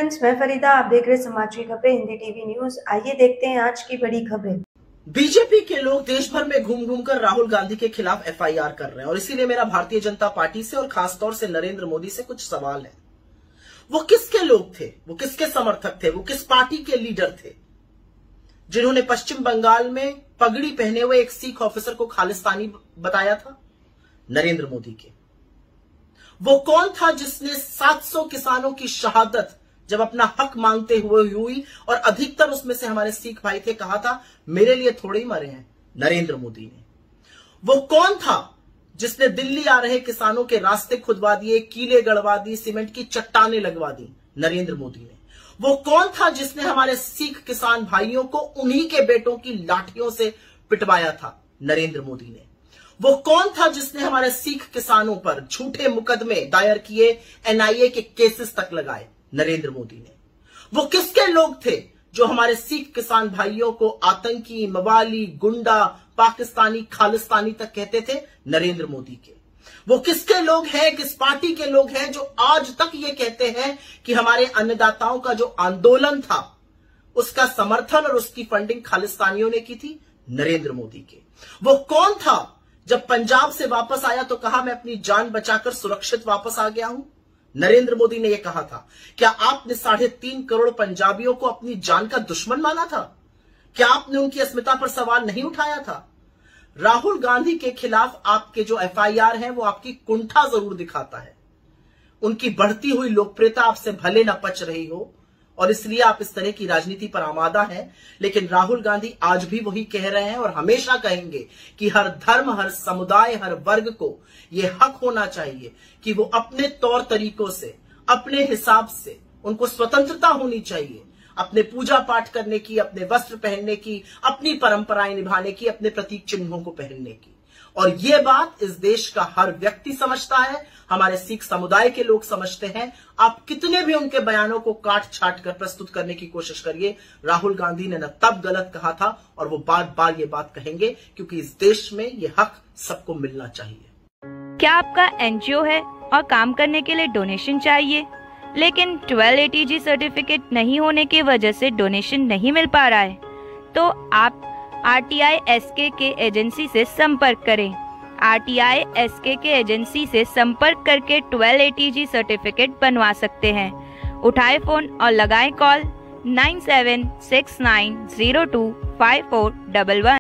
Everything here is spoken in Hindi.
फ्रेंड्स, मैं फरीदा, आप देख रहे समाज की खबरें हिंदी टीवी न्यूज। आइए देखते हैं आज की बड़ी खबरें। बीजेपी के लोग देश भर में घूम घूम कर राहुल गांधी के खिलाफ एफआईआर कर रहे हैं और इसीलिए मेरा भारतीय जनता पार्टी से और खासतौर से नरेंद्र मोदी से कुछ सवाल है। वो किसके लोग थे, वो किसके समर्थक थे, वो किस पार्टी के लीडर थे जिन्होंने पश्चिम बंगाल में पगड़ी पहने हुए एक सिख ऑफिसर को खालिस्तानी बताया था? नरेंद्र मोदी के। वो कौन था जिसने 700 किसानों की शहादत जब अपना हक मांगते हुए हुई और अधिकतर उसमें से हमारे सिख भाई थे, कहा था मेरे लिए थोड़े ही मरे हैं? नरेंद्र मोदी ने। वो कौन था जिसने दिल्ली आ रहे किसानों के रास्ते खुदवा दिए, कीले गड़वा दी, सीमेंट की चट्टानें लगवा दी? नरेंद्र मोदी ने। वो कौन था जिसने हमारे सिख किसान भाइयों को उन्हीं के बेटों की लाठियों से पिटवाया था? नरेंद्र मोदी ने। वो कौन था जिसने हमारे सिख किसानों पर झूठे मुकदमे दायर किए, एनआईए के केसेस तक लगाए? नरेंद्र मोदी ने। वो किसके लोग थे जो हमारे सिख किसान भाइयों को आतंकी, मवाली, गुंडा, पाकिस्तानी, खालिस्तानी तक कहते थे? नरेंद्र मोदी के। वो किसके लोग हैं, किस पार्टी के लोग हैं जो आज तक ये कहते हैं कि हमारे अन्नदाताओं का जो आंदोलन था उसका समर्थन और उसकी फंडिंग खालिस्तानियों ने की थी? नरेंद्र मोदी के। वो कौन था जब पंजाब से वापस आया तो कहा मैं अपनी जान बचाकर सुरक्षित वापस आ गया हूं? नरेंद्र मोदी ने यह कहा था। क्या आपने 3.5 करोड़ पंजाबियों को अपनी जान का दुश्मन माना था? क्या आपने उनकी अस्मिता पर सवाल नहीं उठाया था? राहुल गांधी के खिलाफ आपके जो एफआईआर है वो आपकी कुंठा जरूर दिखाता है। उनकी बढ़ती हुई लोकप्रियता आपसे भले न पच रही हो और इसलिए आप इस तरह की राजनीति पर आमादा हैं, लेकिन राहुल गांधी आज भी वही कह रहे हैं और हमेशा कहेंगे कि हर धर्म, हर समुदाय, हर वर्ग को यह हक होना चाहिए कि वो अपने तौर तरीकों से, अपने हिसाब से, उनको स्वतंत्रता होनी चाहिए अपने पूजा पाठ करने की, अपने वस्त्र पहनने की, अपनी परंपराएं निभाने की, अपने प्रतीक चिन्हों को पहनने की। और ये बात इस देश का हर व्यक्ति समझता है, हमारे सिख समुदाय के लोग समझते हैं। आप कितने भी उनके बयानों को काट छाट कर प्रस्तुत करने की कोशिश करिए, राहुल गांधी ने न तब गलत कहा था और वो बार बार ये बात कहेंगे, क्योंकि इस देश में ये हक सबको मिलना चाहिए। क्या आपका एनजीओ है और काम करने के लिए डोनेशन चाहिए, लेकिन 12 ATG सर्टिफिकेट नहीं होने की वजह से डोनेशन नहीं मिल पा रहा है? तो आप RTI SK एजेंसी से संपर्क करें। RTI SK एजेंसी से संपर्क करके 12 ATG सर्टिफिकेट बनवा सकते हैं। उठाए फोन और लगाएं कॉल 9769025411।